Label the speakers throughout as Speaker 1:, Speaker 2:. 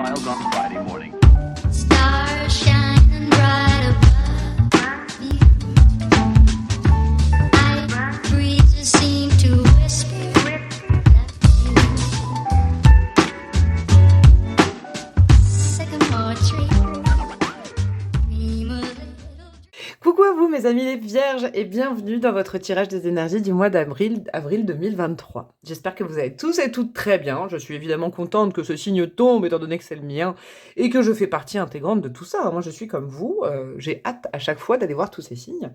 Speaker 1: X-Files on Friday morning.
Speaker 2: Stars shining bright above me. Night breezes seem to whisper sycamore tree. Dream a little.
Speaker 3: Coucou à vous mes amis les vierges et bienvenue dans votre tirage des énergies du mois avril 2023. J'espère que vous allez tous et toutes très bien. Je suis évidemment contente que ce signe tombe étant donné que c'est le mien et que je fais partie intégrante de tout ça. Moi je suis comme vous, j'ai hâte à chaque fois d'aller voir tous ces signes.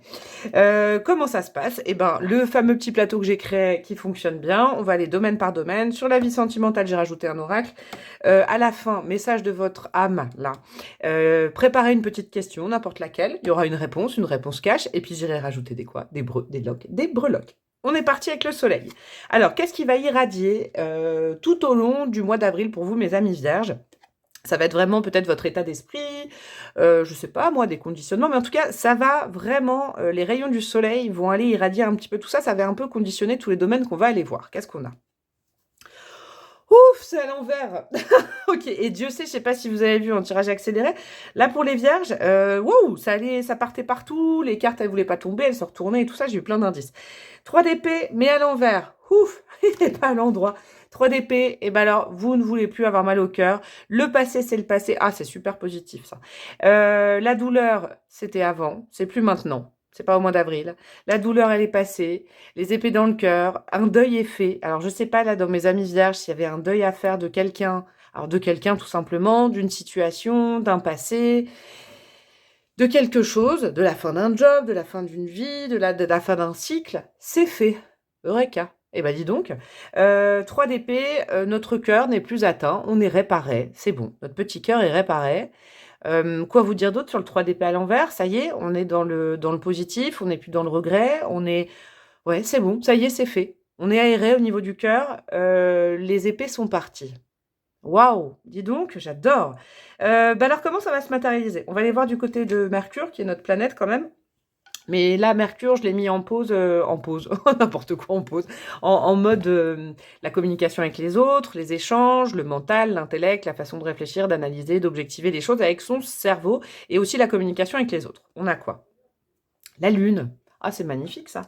Speaker 3: Comment ça se passe? Eh ben le fameux petit plateau que j'ai créé qui fonctionne bien, on va aller domaine par domaine. Sur la vie sentimentale j'ai rajouté un oracle. À la fin, message de votre âme là. Préparez une petite question, n'importe laquelle. Il y aura une réponse cache, et puis j'irai rajouter des breloques. On est parti avec le soleil. Alors, qu'est-ce qui va irradier tout au long du mois d'avril pour vous, mes amis vierges? Ça va être vraiment peut-être votre état d'esprit, je sais pas moi, des conditionnements, mais en tout cas, ça va vraiment, les rayons du soleil vont aller irradier un petit peu tout ça, ça va un peu conditionner tous les domaines qu'on va aller voir. Qu'est-ce qu'on a? Ouf, c'est à l'envers. Ok, et Dieu sait, je sais pas si vous avez vu en tirage accéléré, là pour les vierges, wow, ça partait partout, les cartes elles voulaient pas tomber, elles se retournaient et tout ça, j'ai eu plein d'indices. 3 d'épée, mais à l'envers, ouf, il n'est pas à l'endroit. 3 d'épée, et ben alors, vous ne voulez plus avoir mal au cœur, le passé c'est le passé, ah c'est super positif ça. La douleur, c'était avant, c'est plus maintenant. C'est pas au mois d'avril. La douleur, elle est passée. Les épées dans le cœur. Un deuil est fait. Alors, je sais pas, là, dans mes amis vierges, s'il y avait un deuil à faire de quelqu'un. Alors, de quelqu'un, tout simplement, d'une situation, d'un passé, de quelque chose, de la fin d'un job, de la fin d'une vie, de la fin d'un cycle. C'est fait. Eureka. Eh ben, dis donc. 3 d'épée, notre cœur n'est plus atteint. On est réparé. C'est bon. Notre petit cœur est réparé. Quoi vous dire d'autre sur le 3 d'épée à l'envers? Ça y est, on est dans le positif, on n'est plus dans le regret, on est... Ouais, c'est bon, ça y est, c'est fait. On est aéré au niveau du cœur, les épées sont parties. Waouh, dis donc, j'adore. Bah alors, comment ça va se matérialiser? On va aller voir du côté de Mercure, qui est notre planète quand même. Mais là, Mercure, je l'ai mis en pause, n'importe quoi en pause, en mode la communication avec les autres, les échanges, le mental, l'intellect, la façon de réfléchir, d'analyser, d'objectiver les choses avec son cerveau, et aussi la communication avec les autres. On a quoi? La Lune. Ah, c'est magnifique ça.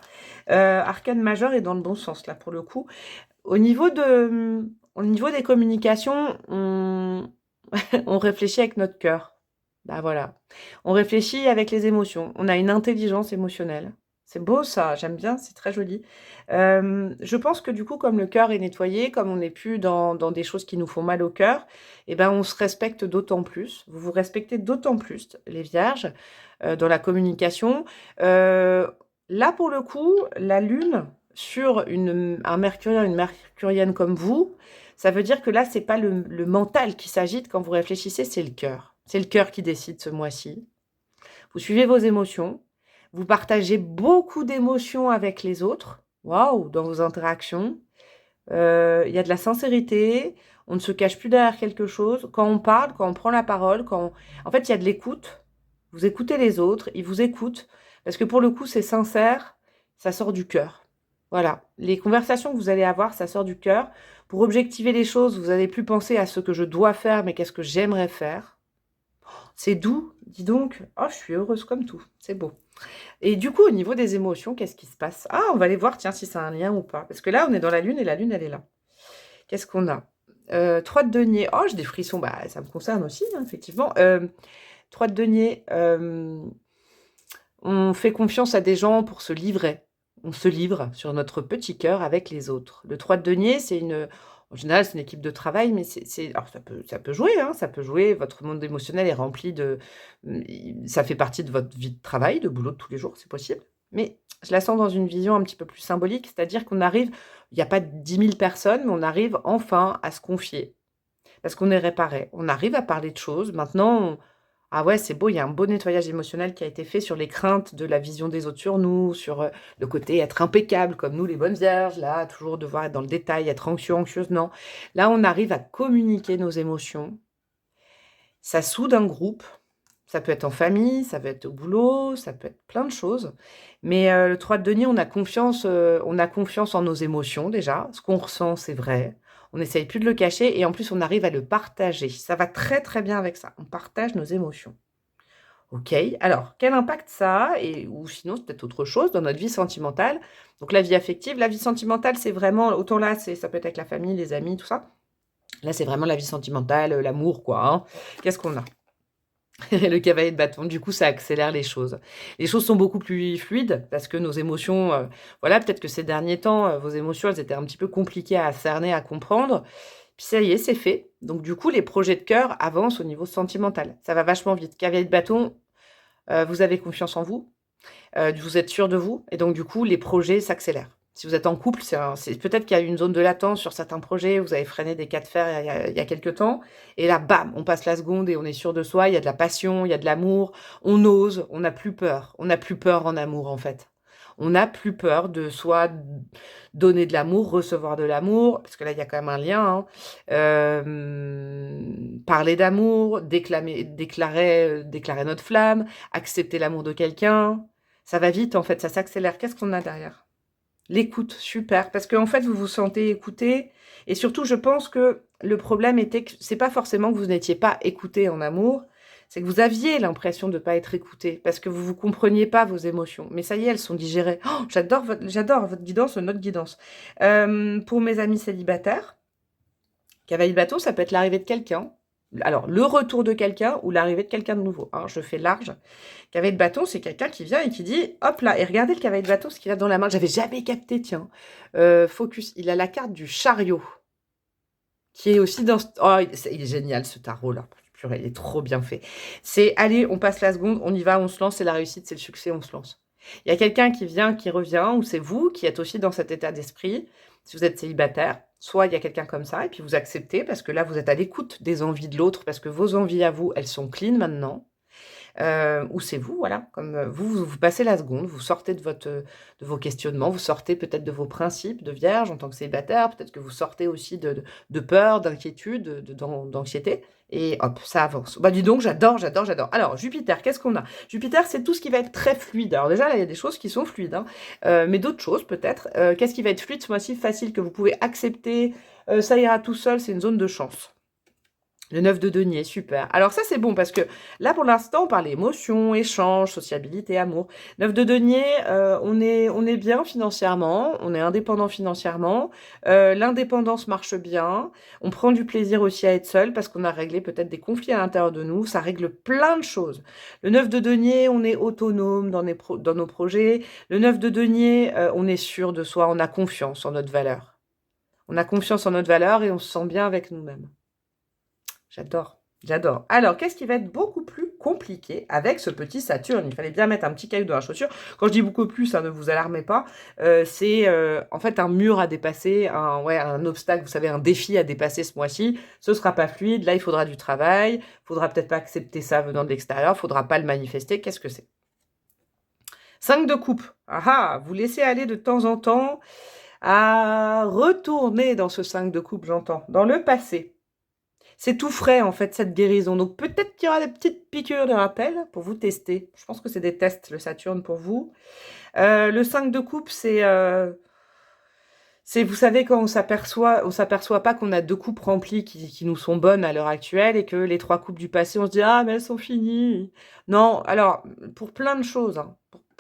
Speaker 3: Arcane majeur est dans le bon sens là pour le coup. Au niveau des communications, on, on réfléchit avec notre cœur. Bah voilà. On réfléchit avec les émotions. On a une intelligence émotionnelle. C'est beau ça, j'aime bien, c'est très joli. Je pense que du coup, comme le cœur est nettoyé, comme on n'est plus dans des choses qui nous font mal au cœur, eh ben, on se respecte d'autant plus. Vous vous respectez d'autant plus, les vierges, dans la communication. Là, pour le coup, la Lune, sur un mercurien, une mercurienne comme vous, ça veut dire que là, c'est pas le mental qui s'agite quand vous réfléchissez, c'est le cœur. C'est le cœur qui décide ce mois-ci. Vous suivez vos émotions. Vous partagez beaucoup d'émotions avec les autres. Waouh, dans vos interactions. Il y a de la sincérité. On ne se cache plus derrière quelque chose. Quand on parle, quand on prend la parole, en fait, il y a de l'écoute. Vous écoutez les autres, ils vous écoutent. Parce que pour le coup, c'est sincère. Ça sort du cœur. Voilà. Les conversations que vous allez avoir, ça sort du cœur. Pour objectiver les choses, vous n'allez plus penser à ce que je dois faire, mais qu'est-ce que j'aimerais faire. C'est doux, dis donc. Oh, je suis heureuse comme tout. C'est beau. Et du coup, au niveau des émotions, qu'est-ce qui se passe? Ah, on va aller voir, tiens, si ça a un lien ou pas. Parce que là, on est dans la Lune et la Lune, elle est là. Qu'est-ce qu'on a? 3 de denier. Oh, j'ai des frissons. Bah, ça me concerne aussi, hein, effectivement. 3 de denier. On fait confiance à des gens pour se livrer. On se livre sur notre petit cœur avec les autres. Le 3 de denier, en général, c'est une équipe de travail, mais alors ça peut jouer, hein, ça peut jouer. Votre monde émotionnel est rempli ça fait partie de votre vie de travail, de boulot de tous les jours, c'est possible. Mais je la sens dans une vision un petit peu plus symbolique, c'est-à-dire qu'on arrive, il n'y a pas 10 000 personnes, mais on arrive enfin à se confier. Parce qu'on est réparé. On arrive à parler de choses. Maintenant, ah ouais, c'est beau, il y a un beau nettoyage émotionnel qui a été fait sur les craintes de la vision des autres sur nous, sur le côté être impeccable, comme nous les bonnes vierges, là, toujours devoir être dans le détail, être anxieux, anxieuse, non. Là, on arrive à communiquer nos émotions. Ça soude un groupe. Ça peut être en famille, ça peut être au boulot, ça peut être plein de choses. Mais le 3 de denier, on a confiance en nos émotions déjà. Ce qu'on ressent, c'est vrai. On n'essaye plus de le cacher et en plus, on arrive à le partager. Ça va très, très bien avec ça. On partage nos émotions. OK. Alors, quel impact ça a et ou sinon, c'est peut-être autre chose dans notre vie sentimentale. Donc la vie affective, la vie sentimentale, c'est vraiment autant là, ça peut être avec la famille, les amis, tout ça. Là, c'est vraiment la vie sentimentale, l'amour, quoi, hein. Qu'est-ce qu'on a? Le cavalier de bâton, du coup, ça accélère les choses. Les choses sont beaucoup plus fluides parce que nos émotions, voilà, peut-être que ces derniers temps, vos émotions, elles étaient un petit peu compliquées à cerner, à comprendre. Puis ça y est, c'est fait. Donc du coup, les projets de cœur avancent au niveau sentimental. Ça va vachement vite. Cavalier de bâton, vous avez confiance en vous, vous êtes sûr de vous et donc du coup, les projets s'accélèrent. Si vous êtes en couple, c'est peut-être qu'il y a une zone de latence sur certains projets, vous avez freiné des cas de fer il y a quelque temps et là, bam, on passe la seconde et on est sûr de soi, il y a de la passion, il y a de l'amour, on ose, on n'a plus peur. On n'a plus peur en amour, en fait. On n'a plus peur de soit donner de l'amour, recevoir de l'amour, parce que là, il y a quand même un lien, hein. Parler d'amour, déclarer notre flamme, accepter l'amour de quelqu'un. Ça va vite, en fait, ça s'accélère. Qu'est-ce qu'on a derrière? L'écoute, super, parce qu'en fait, vous vous sentez écouté et surtout, je pense que le problème était que c'est pas forcément que vous n'étiez pas écouté en amour, c'est que vous aviez l'impression de pas être écouté parce que vous compreniez pas vos émotions. Mais ça y est, elles sont digérées. Oh, j'adore votre guidance, notre guidance. Pour mes amis célibataires, cavalier de bateau, ça peut être l'arrivée de quelqu'un. Alors, le retour de quelqu'un ou l'arrivée de quelqu'un de nouveau, hein, je fais large. Cavalier de bâton, c'est quelqu'un qui vient et qui dit: «Hop là, et regardez le cavalier de bâton, ce qu'il a dans la main». J'avais jamais capté, tiens. Focus, il a la carte du chariot, qui est aussi dans oh, il est génial ce tarot-là. Purée, il est trop bien fait. C'est: «Allez, on passe la seconde, on y va, on se lance, c'est la réussite, c'est le succès, on se lance». Il y a quelqu'un qui vient, qui revient, ou c'est vous qui êtes aussi dans cet état d'esprit. Si vous êtes célibataire, soit il y a quelqu'un comme ça et puis vous acceptez parce que là, vous êtes à l'écoute des envies de l'autre parce que vos envies à vous, elles sont clean maintenant. Ou c'est vous, voilà, comme, vous passez la seconde, vous sortez de vos questionnements, vous sortez peut-être de vos principes de vierge en tant que célibataire, peut-être que vous sortez aussi de peur, d'inquiétude, d'anxiété et hop, ça avance. Bah, dis donc, j'adore, j'adore, j'adore. Alors Jupiter, qu'est-ce qu'on a? Jupiter, c'est tout ce qui va être très fluide. Alors déjà, là, il y a des choses qui sont fluides, hein, mais d'autres choses peut-être. Qu'est-ce qui va être fluide ce mois-ci? Facile, que vous pouvez accepter, ça ira tout seul, c'est une zone de chance. Le 9 de denier, super. Alors ça, c'est bon parce que là, pour l'instant, on parle émotions, échanges, sociabilité, amour. 9 de denier, on est bien financièrement, on est indépendant financièrement. L'indépendance marche bien. On prend du plaisir aussi à être seul parce qu'on a réglé peut-être des conflits à l'intérieur de nous. Ça règle plein de choses. Le 9 de denier, on est autonome dans nos projets. Le 9 de denier, on est sûr de soi, on a confiance en notre valeur. On a confiance en notre valeur et on se sent bien avec nous-mêmes. J'adore, j'adore. Alors, qu'est-ce qui va être beaucoup plus compliqué avec ce petit Saturne? Il fallait bien mettre un petit caillou dans la chaussure. Quand je dis beaucoup plus, hein, ne vous alarmez pas. C'est en fait un mur à dépasser, un obstacle, vous savez, un défi à dépasser ce mois-ci. Ce ne sera pas fluide. Là, il faudra du travail. Il faudra peut-être pas accepter ça venant de l'extérieur. Il faudra pas le manifester. Qu'est-ce que c'est? 5 de coupe. Ah ah, vous laissez aller de temps en temps à retourner dans ce 5 de coupe, j'entends, dans le passé. C'est tout frais, en fait, cette guérison. Donc, peut-être qu'il y aura des petites piqûres de rappel pour vous tester. Je pense que c'est des tests, le Saturne, pour vous. Le 5 de coupe, vous savez, quand on s'aperçoit pas qu'on a 2 coupes remplies qui nous sont bonnes à l'heure actuelle et que les 3 coupes du passé, on se dit: «Ah, mais elles sont finies». Non, alors, pour plein de choses, hein.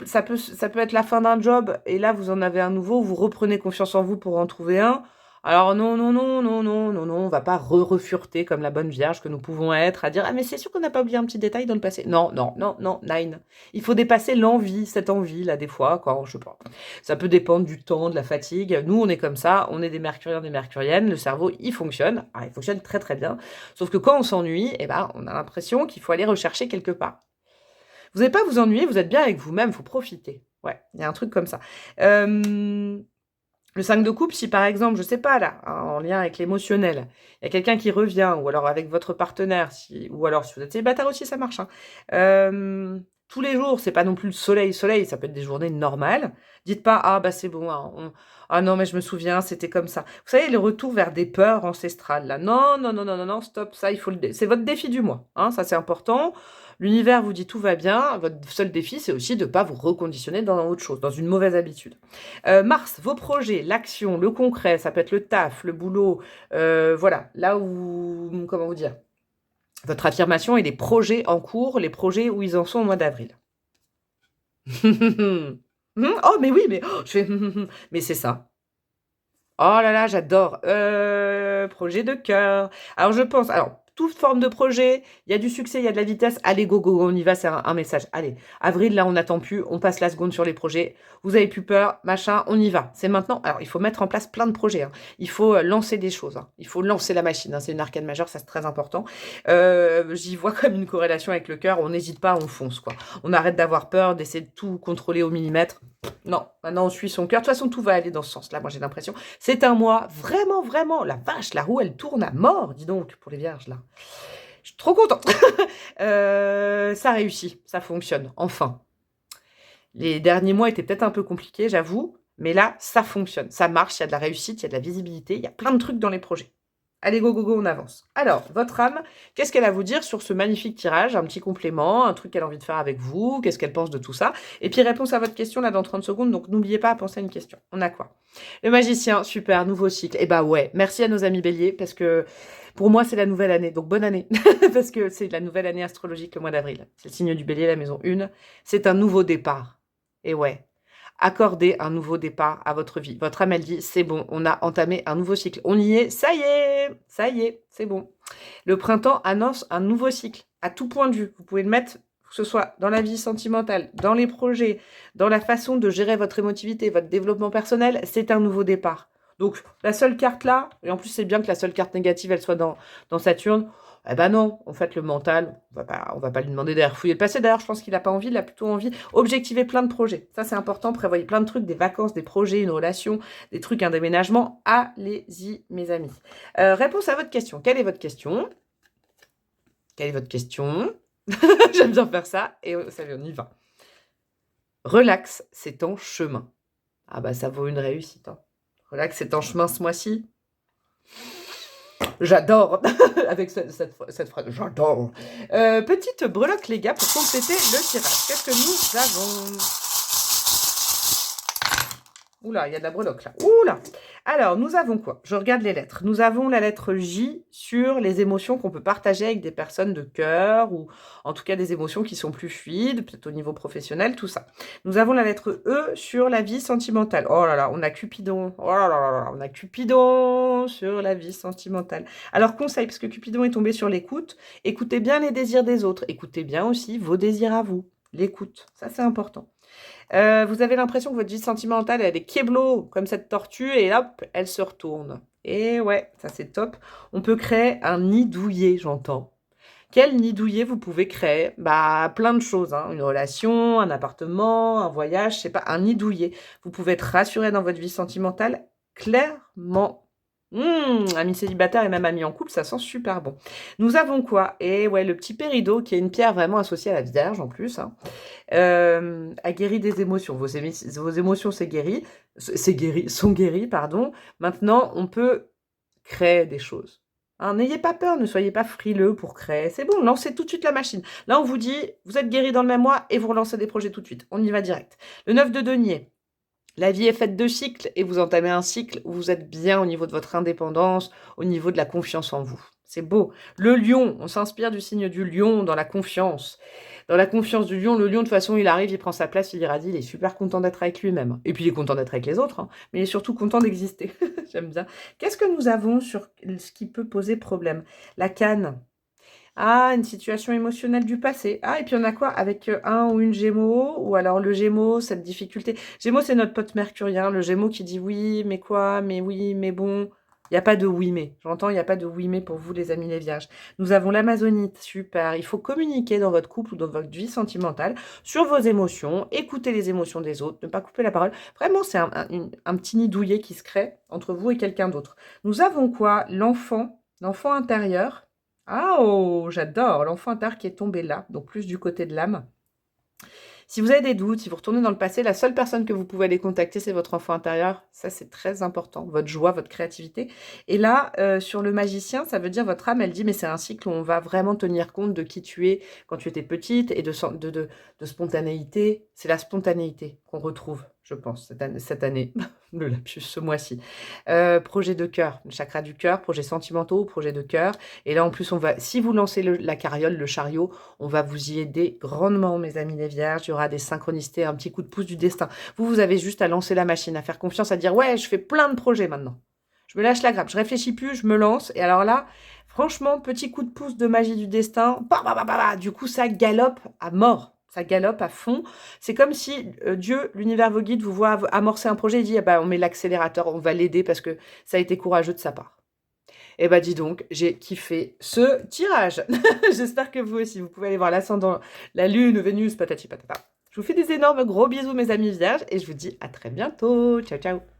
Speaker 3: Ça peut être la fin d'un job et là, vous en avez un nouveau, vous reprenez confiance en vous pour en trouver un. Alors non, non, non, non, non, non, non, on va pas refureter comme la bonne vierge que nous pouvons être à dire: «Ah mais c'est sûr qu'on n'a pas oublié un petit détail dans le passé». Non, non, non, non, nine. Il faut dépasser l'envie, cette envie là des fois, quand je sais pas. Ça peut dépendre du temps, de la fatigue. Nous, on est comme ça, on est des mercuriens, des mercuriennes, le cerveau, il fonctionne. Ah, il fonctionne très très bien. Sauf que quand on s'ennuie, eh ben, on a l'impression qu'il faut aller rechercher quelque part. Vous n'allez pas vous ennuyer, vous êtes bien avec vous-même, il faut profiter. Ouais, il y a un truc comme ça. Le 5 de coupe, si par exemple, je sais pas là, hein, en lien avec l'émotionnel, il y a quelqu'un qui revient, ou alors avec votre partenaire, ou alors si vous êtes célibataire aussi, ça marche, hein. tous les jours, c'est pas non plus le soleil, ça peut être des journées normales. Dites pas, ah bah c'est bon, hein, ah non, mais je me souviens, c'était comme ça. Vous savez, le retour vers des peurs ancestrales, là. Non, non, non, non, non, non, stop, ça, il faut c'est votre défi du mois, hein, ça c'est important. L'univers vous dit tout va bien, votre seul défi, c'est aussi de ne pas vous reconditionner dans autre chose, dans une mauvaise habitude. Mars, vos projets, l'action, le concret, ça peut être le taf, le boulot, voilà, là où, comment vous dire, votre affirmation et les projets en cours, les projets où ils en sont au mois d'avril. Oh, mais oui, mais je fais mais c'est ça. Oh là là, j'adore. Projet de cœur. Alors je pense, alors toute forme de projet, il y a du succès, il y a de la vitesse. Allez, go, go, go, on y va, c'est un message. Allez, avril, là, on n'attend plus, on passe la seconde sur les projets. Vous avez plus peur, machin, on y va. C'est maintenant. Alors, il faut mettre en place plein de projets, hein. Il faut lancer des choses, hein. Il faut lancer la machine, hein. C'est une arcane majeure, ça c'est très important. J'y vois comme une corrélation avec le cœur. On n'hésite pas, on fonce, quoi. On arrête d'avoir peur, d'essayer de tout contrôler au millimètre. Non, maintenant on suit son cœur. De toute façon, tout va aller dans ce sens-là, moi j'ai l'impression. C'est un mois vraiment, vraiment, la vache, la roue, elle tourne à mort, dis donc, pour les vierges, là. Je suis trop contente. Ça réussit, ça fonctionne, enfin. Les derniers mois étaient peut-être un peu compliqués, j'avoue, mais là, ça fonctionne, ça marche, il y a de la réussite, il y a de la visibilité, il y a plein de trucs dans les projets. Allez, go, go, go, on avance. Alors, votre âme, qu'est-ce qu'elle a à vous dire sur ce magnifique tirage? Un petit complément, un truc qu'elle a envie de faire avec vous, qu'est-ce qu'elle pense de tout ça? Et puis, réponse à votre question, là, dans 30 secondes, donc n'oubliez pas à penser à une question. On a quoi? Le magicien, super, nouveau cycle. Eh bah ouais, merci à nos amis béliers, parce que pour moi, c'est la nouvelle année, donc bonne année, parce que c'est la nouvelle année astrologique, le mois d'avril. C'est le signe du bélier, la maison 1. C'est un nouveau départ. Et ouais. Accordez un nouveau départ à votre vie. Votre âme, elle dit, c'est bon, on a entamé un nouveau cycle. On y est, ça y est, c'est bon. Le printemps annonce un nouveau cycle, à tout point de vue. Vous pouvez le mettre, que ce soit dans la vie sentimentale, dans les projets, dans la façon de gérer votre émotivité, votre développement personnel, c'est un nouveau départ. Donc, la seule carte là, et en plus c'est bien que la seule carte négative, elle soit dans Saturne. Eh ben non, en fait, le mental, on va pas lui demander d'aller refouiller le passé. D'ailleurs, je pense qu'il n'a pas envie, il a plutôt envie. Objectiver plein de projets. Ça, c'est important. Prévoyez plein de trucs, des vacances, des projets, une relation, des trucs, un déménagement. Allez-y, mes amis. Réponse à votre question. Quelle est votre question? Quelle est votre question? J'aime bien faire ça. Et ça on y va. Relax, c'est en chemin. Ah bah, ça vaut une réussite, hein. Relax, c'est en chemin ce mois-ci. J'adore, avec cette phrase, j'adore. Petite breloque, les gars, pour compléter le tirage. Qu'est-ce que nous avons? Oula, il y a de la breloque, là. Oula. Alors, nous avons quoi? Je regarde les lettres. Nous avons la lettre J sur les émotions qu'on peut partager avec des personnes de cœur, ou en tout cas des émotions qui sont plus fluides, peut-être au niveau professionnel, tout ça. Nous avons la lettre E sur la vie sentimentale. Oh là là, on a Cupidon. Oh là là là là, on a Cupidon sur la vie sentimentale. Alors, conseil, parce que Cupidon est tombé sur l'écoute, écoutez bien les désirs des autres. Écoutez bien aussi vos désirs à vous. L'écoute, ça c'est important. Vous avez l'impression que votre vie sentimentale, elle est keblo, comme cette tortue, et hop, elle se retourne. Et ouais, ça c'est top. On peut créer un nid douillet, j'entends. Quel nid douillet vous pouvez créer? Bah, plein de choses, hein. Une relation, un appartement, un voyage, je sais pas, un nid douillet. Vous pouvez être rassuré dans votre vie sentimentale, clairement. Ami célibataire et même ami en couple, ça sent super bon. Nous avons quoi? Et ouais, le petit péridot, qui est une pierre vraiment associée à la Vierge en plus, hein. A guéri des émotions. Vos émotions, sont guéries, pardon. Maintenant, on peut créer des choses. Hein, n'ayez pas peur, ne soyez pas frileux pour créer. C'est bon, lancez tout de suite la machine. Là, on vous dit, vous êtes guéri dans le même mois et vous relancez des projets tout de suite. On y va direct. Le 9 de denier. La vie est faite de cycles et vous entamez un cycle où vous êtes bien au niveau de votre indépendance, au niveau de la confiance en vous. C'est beau. Le lion, on s'inspire du signe du lion dans la confiance. Dans la confiance du lion, le lion, de toute façon, il arrive, il prend sa place, il irradie, il est super content d'être avec lui-même. Et puis, il est content d'être avec les autres, hein, mais il est surtout content d'exister. J'aime bien. Qu'est-ce que nous avons sur ce qui peut poser problème? La canne. Ah, une situation émotionnelle du passé. Ah, et puis on a quoi avec un ou une Gémeaux? Ou alors le Gémeaux, cette difficulté. Gémeaux, c'est notre pote mercurien. Le Gémeaux qui dit oui, mais quoi? Mais oui, mais bon. Il n'y a pas de oui, mais. J'entends, il n'y a pas de oui, mais pour vous, les amis les vierges. Nous avons l'Amazonite. Super. Il faut communiquer dans votre couple ou dans votre vie sentimentale sur vos émotions. Écouter les émotions des autres. Ne pas couper la parole. Vraiment, c'est un petit nid douillet qui se crée entre vous et quelqu'un d'autre. Nous avons quoi? L'enfant. L'enfant intérieur. Ah, oh, j'adore l'enfant intérieur qui est tombé là, donc plus du côté de l'âme. Si vous avez des doutes, si vous retournez dans le passé, la seule personne que vous pouvez aller contacter, c'est votre enfant intérieur. Ça, c'est très important. Votre joie, votre créativité. Et là, sur le magicien, ça veut dire votre âme, elle dit, mais c'est un cycle où on va vraiment tenir compte de qui tu es quand tu étais petite et de spontanéité. C'est la spontanéité qu'on retrouve, je pense, cette année. Le lapsus, ce mois-ci. Projet de cœur, le chakra du cœur, projet sentimentaux, projet de cœur. Et là, en plus, si vous lancez la carriole, le chariot, on va vous y aider grandement, mes amis les vierges. Il y aura des synchronicités, un petit coup de pouce du destin. Vous avez juste à lancer la machine, à faire confiance, à dire, ouais, je fais plein de projets maintenant. Je me lâche la grappe, je réfléchis plus, je me lance. Et alors là, franchement, petit coup de pouce de magie du destin, du coup, ça galope à mort. Ça galope à fond. C'est comme si Dieu, l'univers, vos guides, vous voit amorcer un projet et dit, ah bah, on met l'accélérateur, on va l'aider parce que ça a été courageux de sa part. Eh bah dis donc, j'ai kiffé ce tirage. J'espère que vous aussi, vous pouvez aller voir l'ascendant, la lune, Vénus, patati patata. Je vous fais des énormes gros bisous mes amis vierges et je vous dis à très bientôt. Ciao ciao.